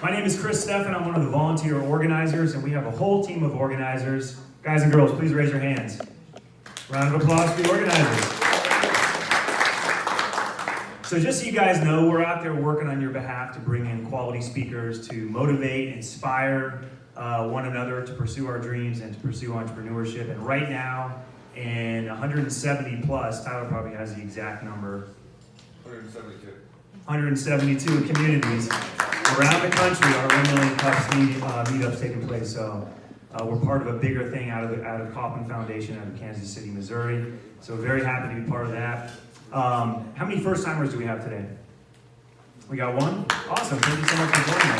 My name is Chris Steffen. I'm one of the volunteer organizers, and we have a whole team of organizers. Guys and girls, please raise your hands. Round of applause for the organizers. So just so you guys know, we're out there working on your behalf to bring in quality speakers to motivate, inspire one another to pursue our dreams and to pursue entrepreneurship. And right now, in 170 plus, Tyler probably has the exact number. 172. 172 communities around the country are 1 Million Cups meetups taking place. So we're part of a bigger thing out of Kaufman Foundation out of Kansas City, Missouri. So very happy to be part of that. How many first timers do we have today? We got one? Awesome. Thank you so much for joining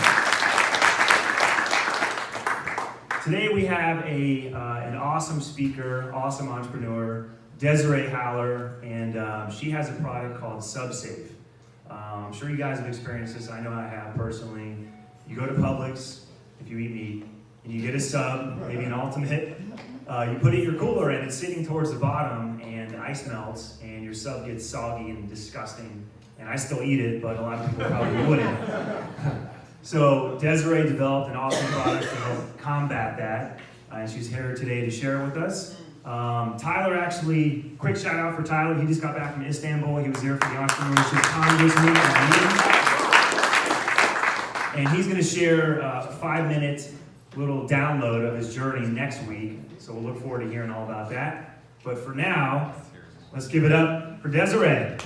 us. Today we have an awesome speaker, awesome entrepreneur, Desiree, and she has a product called SubSafe. I'm sure you guys have experienced this. I know I have personally. You go to Publix, if you eat meat, and you get a sub, maybe an ultimate. You put it in your cooler, and it's sitting towards the bottom, and the ice melts, and your sub gets soggy and disgusting. And I still eat it, but a lot of people probably wouldn't. So Desiree developed an awesome product to help combat that, and she's here today to share it with us. Tyler, actually, quick shout out for Tyler. He just got back from Istanbul. He was there for the Entrepreneurship Congress meeting. And he's going to share a 5-minute little download of his journey next week. So we'll look forward to hearing all about that. But for now, let's give it up for Desiree.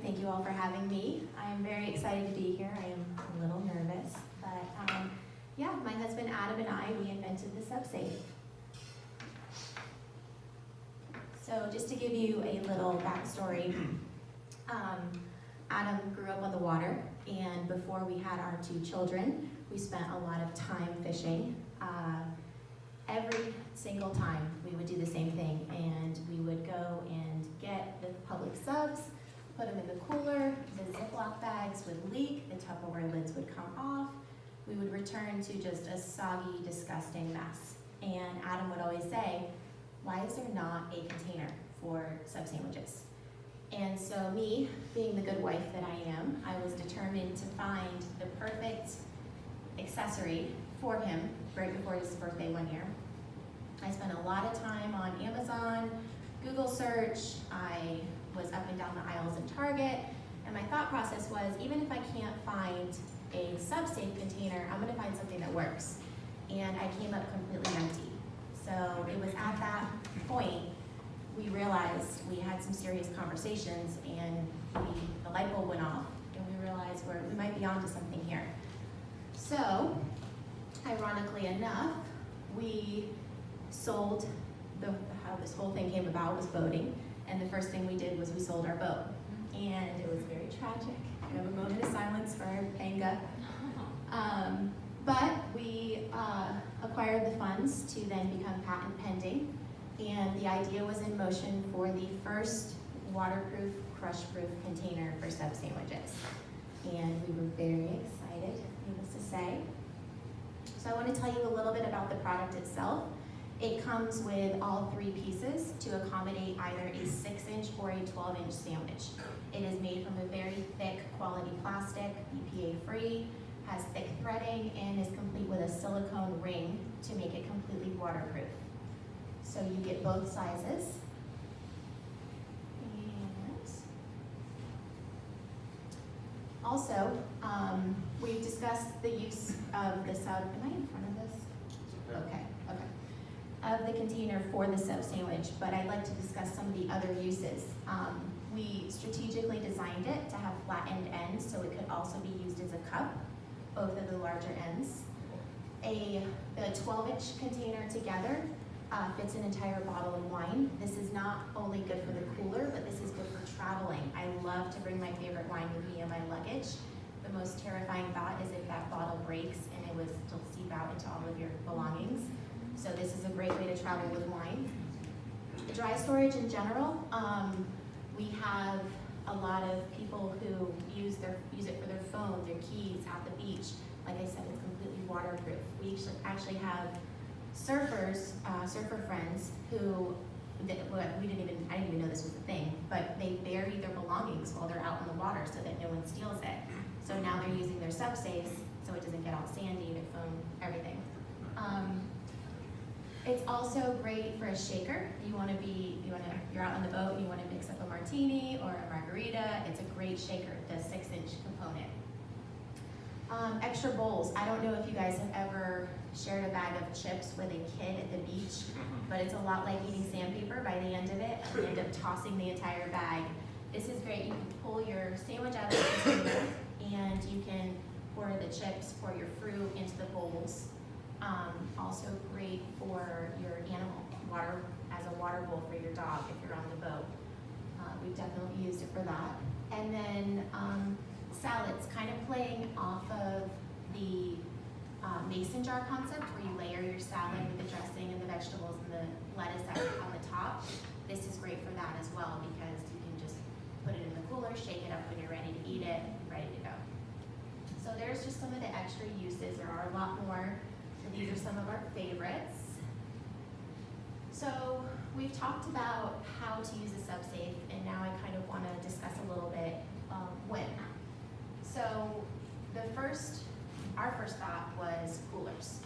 Thank you all for having me. I am very excited to be here. I am a little nervous, but yeah, my husband Adam and I, we invented the SubSafe. So just to give you a little backstory, Adam grew up on the water, and before we had our 2 children, we spent a lot of time fishing. Every single time we would do the same thing, and we would go and get the public subs, put them in the cooler, the Ziploc bags would leak, the Tupperware lids would come off, we would return to just a soggy, disgusting mess. And Adam would always say, why is there not a container for sub sandwiches? And so me, being the good wife that I am, I was determined to find the perfect accessory for him right before his birthday one year. I spent a lot of time on Amazon, Google search, I was up and down the aisles in Target, and my thought process was, even if I can't find a SubSafe container, I'm gonna find something that works. And I came up completely empty. So it was at that point we realized we had some serious conversations, and the light bulb went off, and we realized we might be onto something here. So, ironically enough, we sold, how this whole thing came about was boating, and the first thing we did was we sold our boat. And it was very tragic. We have a moment of silence for Anga. But we acquired the funds to then become patent pending, and the idea was in motion for the first waterproof, crush-proof container for sub sandwiches. And we were very excited, needless to say. So I want to tell you a little bit about the product itself. It comes with all 3 pieces to accommodate either a 6-inch or a 12-inch sandwich. It is made from a very thick quality plastic, BPA-free, has thick threading, and is complete with a silicone ring to make it completely waterproof. So you get both sizes. And also, we've discussed the use of the sub, am I in front of this? Okay. Of the container for the sub sandwich, but I'd like to discuss some of the other uses. We strategically designed it to have flattened ends, so it could also be used as a cup, both of the larger ends. The 12-inch container together fits an entire bottle of wine. This is not only good for the cooler, but this is good for traveling. I love to bring my favorite wine with me in my luggage. The most terrifying thought is if that bottle breaks and it was to seep out into all of your belongings. So this is a great way to travel with wine. Dry storage in general, we have a lot of people who use it for their phone, their keys at the beach. Like I said, it's completely waterproof. We actually have surfer friends who, I didn't even know this was a thing, but but they bury their belongings while they're out in the water so that no one steals it. So now they're using their SubSafes so it doesn't get all sandy, their phone, everything. It's also great for a shaker. You're out on the boat and you want to mix up a martini or a margarita. It's a great shaker, the 6-inch component. Extra bowls. I don't know if you guys have ever shared a bag of chips with a kid at the beach, but it's a lot like eating sandpaper by the end of it. And you end up tossing the entire bag. This is great. You can pull your sandwich out of the container and you can pour the chips, pour your fruit into the bowls. Also great for your animal, water as a water bowl for your dog if you're on the boat. We've definitely used it for that. And then salads, kind of playing off of the mason jar concept where you layer your salad with the dressing and the vegetables and the lettuce on the top. This is great for that as well because you can just put it in the cooler, shake it up when you're ready to eat it, ready to go. So there's just some of the extra uses. There are a lot more. These are some of our favorites. So we've talked about how to use a SubSafe, and now I kind of want to discuss a little bit when. So our first thought was coolers,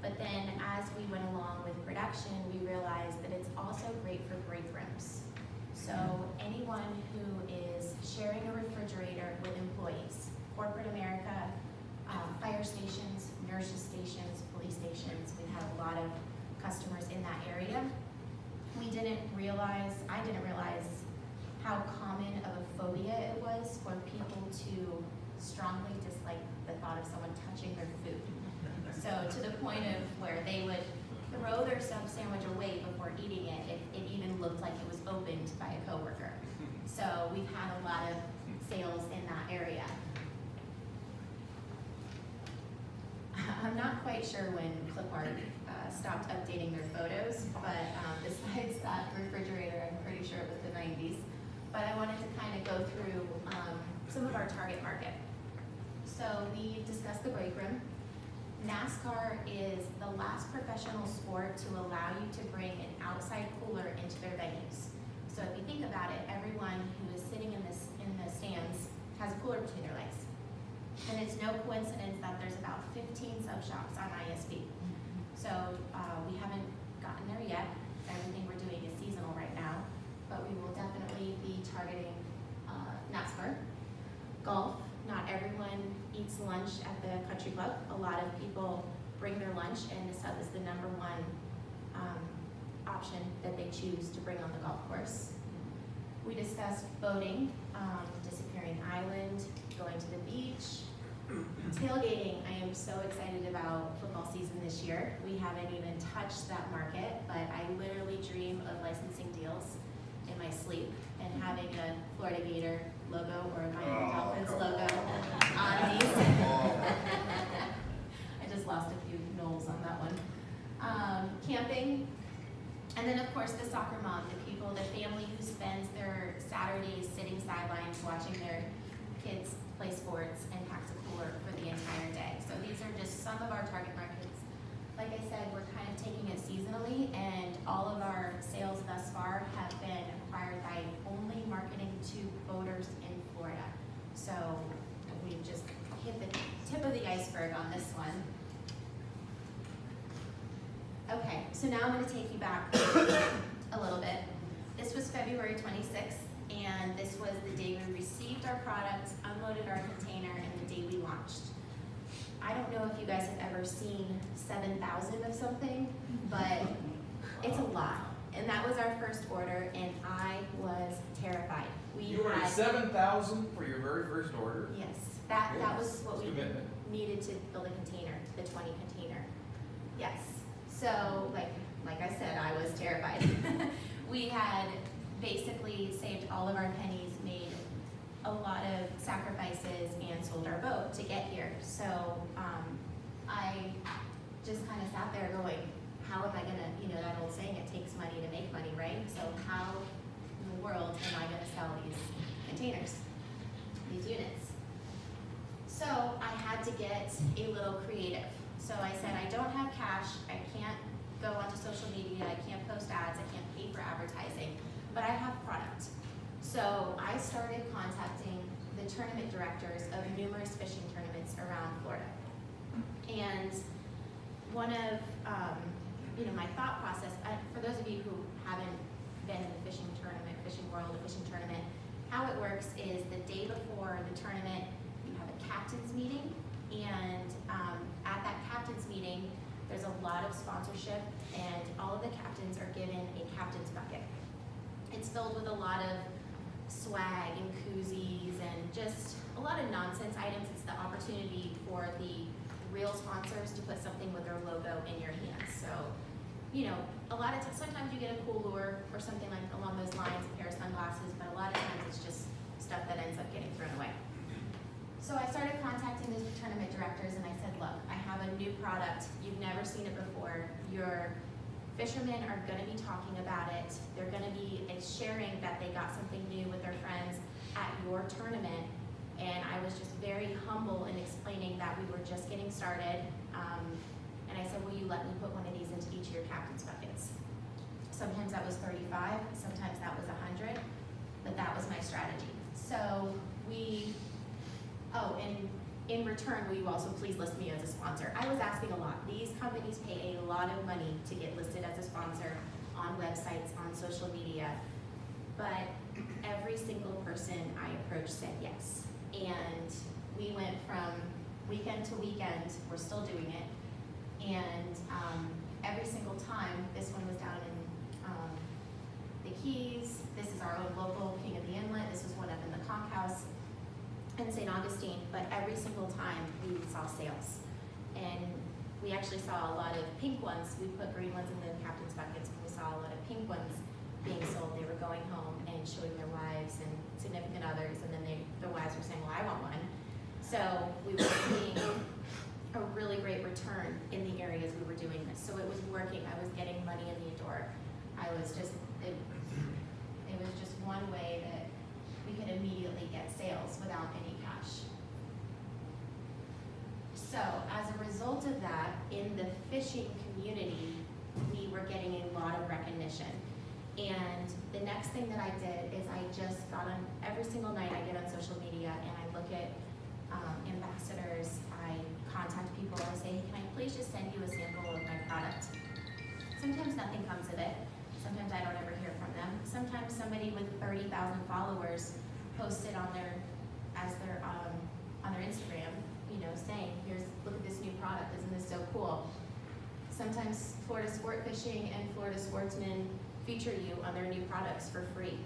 but then as we went along with production, we realized that it's also great for break rooms. So anyone who is sharing a refrigerator with employees, corporate America, fire stations, nurses stations, police stations, we have a lot of customers in that area. I didn't realize how common of a phobia it was for people to strongly dislike the thought of someone touching their food. So to the point of where they would throw their sub sandwich away before eating it if it even looked like it was opened by a coworker. So we've had a lot of sales in that area. I'm not quite sure when Clipart stopped updating their photos, but besides that refrigerator, I'm pretty sure it was the 90s. But I wanted to kind of go through some of our target market. So we discussed the break room. NASCAR is the last professional sport to allow you to bring an outside cooler into their venues. So if you think about it, everyone who is sitting in the stands has a cooler between their legs. And it's no coincidence that there's about 15 sub shops on ISB. So we haven't gotten there yet. Everything we're doing is seasonal right now, but we will definitely be targeting NASCAR. Golf, not everyone eats lunch at the country club. A lot of people bring their lunch, and the sub is the #1 option that they choose to bring on the golf course. We discussed boating, disappearing island, going to the beach. Tailgating, I am so excited about football season this year. We haven't even touched that market, but I literally dream of licensing deals in my sleep and having a Florida Gator logo or a Miami Dolphins logo on these. I just lost a few knolls on that one. Camping, and then of course the soccer mom, the family who spends their Saturdays sitting sidelines watching their kids play sports and packs a cooler for the entire day. So these are just some of our target markets. Like I said, we're kind of taking it seasonally, and all of our sales thus far have been acquired by only marketing to boaters in Florida. So we've just hit the tip of the iceberg on this one. Okay, so now I'm going to take you back a little bit. This was February 26th, and this was the day we received our product, unloaded our container, and the day we launched. I don't know if you guys have ever seen 7,000 of something, but it's a lot. And that was our first order, and I was terrified. You ordered 7,000 for your very first order? Yes, that was what we commitment. needed to fill the container, the 20 container. Yes, so like I said, I was terrified. We had basically saved all of our pennies, made a lot of sacrifices, and sold our boat to get here. So I just kind of sat there going, how am I gonna, that old saying, it takes money to make money, right? So how in the world am I gonna sell these containers, these units? So I had to get a little creative. So I said, I don't have cash, I can't go onto social media, I can't post ads, I can't pay for advertising, but I have product. So started contacting the tournament directors of numerous fishing tournaments around Florida. And one of, my thought process, for those of you who haven't been in the fishing world, a fishing tournament, how it works is the day before the tournament, you have a captain's meeting, and at that captain's meeting, there's a lot of sponsorship, and all of the captains are given a captain's bucket. It's filled with a lot of swag and koozies and just a lot of nonsense items. It's the opportunity for the real sponsors to put something with their logo in your hands. So, a lot of times, sometimes you get a cool lure or something like along those lines, a pair of sunglasses, but a lot of times it's just stuff that ends up getting thrown away. So I started contacting those tournament directors and I said, look, I have a new product. You've never seen it before. Your fishermen are gonna be talking about it. They're gonna be sharing that they got something new with their friends at your tournament. And I was just very humble in explaining that we were just getting started. And I said, will you let me put one of these into each of your captain's buckets? Sometimes that was 35, sometimes that was 100, but that was my strategy. So and in return, will you also please list me as a sponsor? I was asking a lot. These companies pay a lot of money to get listed as a sponsor on websites, on social media, but every single person I approached said yes. And we went from weekend to weekend, we're still doing it, and every single time, this one was down in the Keys, this is our own local King of the Inlet, this was one up in the Conch House in St. Augustine, but every single time we saw sales. And we actually saw a lot of pink ones. We put green ones in the captain's buckets, and we saw a lot of pink ones being sold. They were going home and showing their wives and significant others, and then their wives were saying, well, I want one. So we were seeing a really great return in the areas we were doing this. So it was working. I was getting money in the door. It was just one way that we could immediately get sales without any cash. So as a result of that, in the fishing community, we were getting a lot of recognition. And the next thing that I did is I just got on, every single night I get on social media and I look at ambassadors, I contact people, I say, hey, can I please just send you a sample of my product? Sometimes nothing comes of it. Sometimes I don't ever hear from them. Sometimes somebody with 30,000 followers posts it on their Instagram, saying, look at this new product, isn't this so cool? Sometimes Florida Sport Fishing and Florida Sportsman feature you on their new products for free.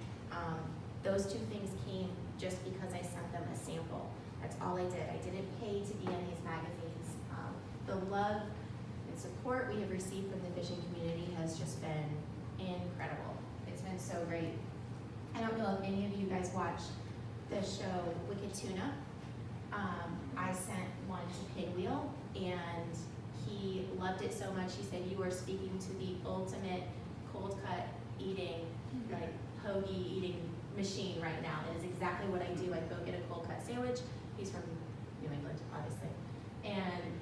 Those two things came just because I sent them a sample. That's all I did. I didn't pay to be in these magazines. The love and support we have received from the fishing community has just been incredible. It's been so great. I don't know if any of you guys watch the show Wicked Tuna. I sent one to Pinwheel, and he loved it so much. He said, you are speaking to the ultimate cold cut eating, like hoagie eating machine right now. That is exactly what I do. I go get a cold cut sandwich. He's from New England, obviously. And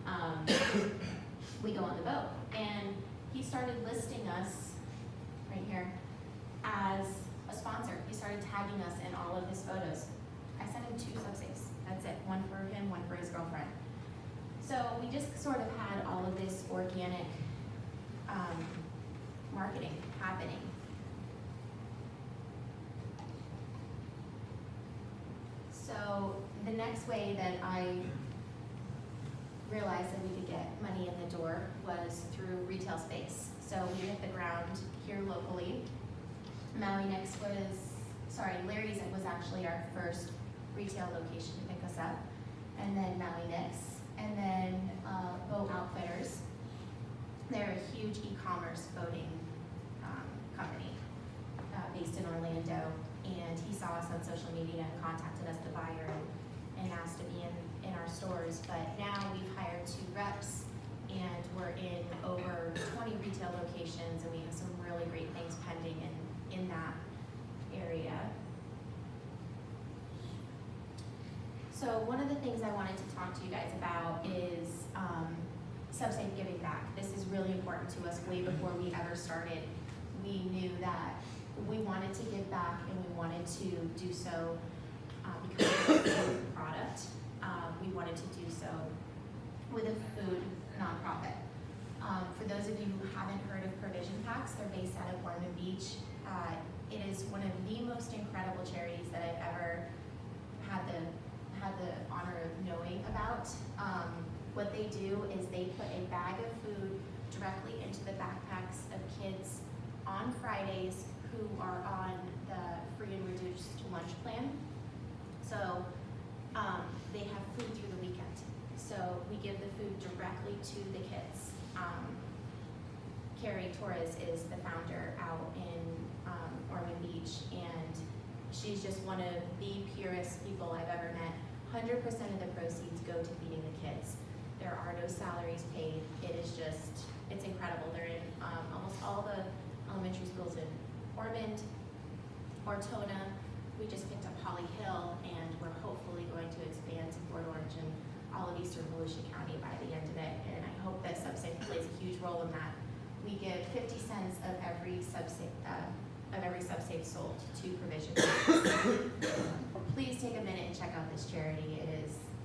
we go on the boat. And he started listing us right here as a sponsor. He started tagging us in all of his photos. I sent him 2 SubSafes. That's it. One for him, one for his girlfriend. So we just sort of had all of this organic marketing happening. So the next way that I realized that we could get money in the door was through retail space. So we hit the ground here locally. Larry's was actually our first retail location to pick us up. And then Maui Nix. And then Boat Outfitters. They're a huge e-commerce boating company based in Orlando. And he saw us on social media and contacted us, the buyer, and asked to be in our stores. But now we've hired 2 reps, and we're in over 20 retail locations, and we have some really great things pending in that area. So one of the things I wanted to talk to you guys about is SubSafe giving back. This is really important to us. Way before we ever started, we knew that we wanted to give back and we wanted to do so because of the food product. We wanted to do so with a food nonprofit. For those of you who haven't heard of Provision Packs, they're based out of Ormond Beach. It is one of the most incredible charities that I've ever had the honor of knowing about. What they do is they put a bag of food directly into the backpacks of kids on Fridays who are on the free and reduced lunch plan. So they have food through the weekend. So we give the food directly to the kids. Carrie Torres is the founder out in Ormond Beach, and she's just one of the purest people I've ever met. 100% of the proceeds go to feeding the kids. There are no salaries paid. It is just, it's incredible. They're in almost all the elementary schools in Ormond, Daytona. We just picked up Holly Hill, and we're hopefully going to expand to Port Orange and all of Eastern Volusia County by the end of it. And I hope that SubSafe plays a huge role in that. We give 50 cents of every SubSafe sold to Provision. Please take a minute and check out this charity.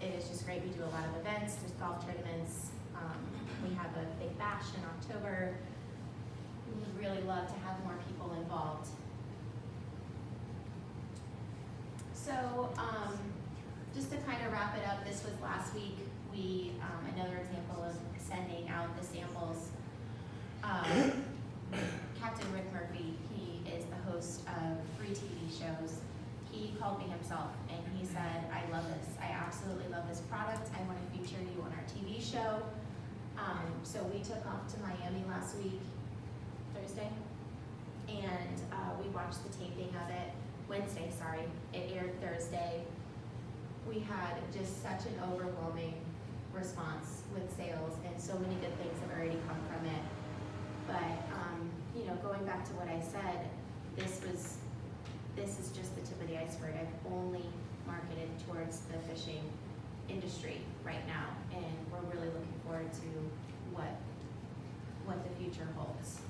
It is just great. We do a lot of events. There's golf tournaments. We have a big bash in October. We would really love to have more people involved. So just to kind of wrap it up, this was last week. We another example of sending out the samples. Captain Rick Murphy, he is the host of 3 TV shows. He called me himself and he said, I love this. I absolutely love this product. I want to feature you on our TV show. So we took off to Miami last week, Thursday, and we watched the taping of it. Wednesday, sorry. It aired Thursday. We had just such an overwhelming response with sales, and so many good things have already come from it. But you know, going back to what I said, this is just the tip of the iceberg. I've only marketed towards the fishing industry right now, and we're really looking forward to what the future holds.